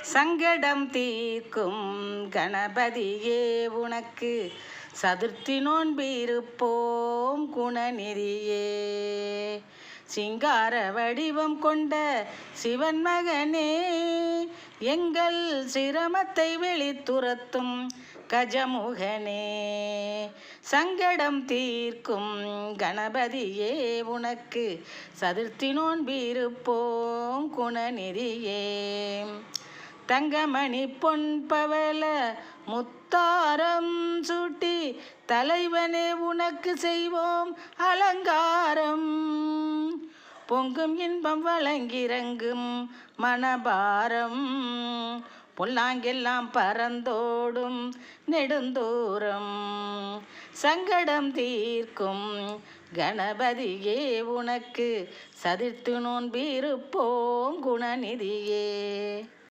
சங்கடம் தீர்க்கும் கணபதியே உனக்கு சதுர்த்தி நோன்பிருப்போம் குணநெறியே. சிங்கார வடிவம் கொண்ட சிவன் மகனே, எங்கள் சிரமத்தை வெளித்துரத்தும் கஜமுகனே. சங்கடம் தீர்க்கும் கணபதியே உனக்கு சதுர்த்தி நோன்பிருப்போம் குணநெறியே. தங்கமணி பொன் பவள முத்தாரம் சூட்டி தலைவனே உனக்கு செய்வோம் அலங்காரம். பொங்கும் இன்பம் வழங்கிறங்கும் மனபாரம், பொல்லாங்கெல்லாம் பறந்தோடும் நெடுந்தூரம். சங்கடம் தீர்க்கும் கணபதியே உனக்கு சதுர்த்தி நோன்பிருப்போம் குணநிதியே.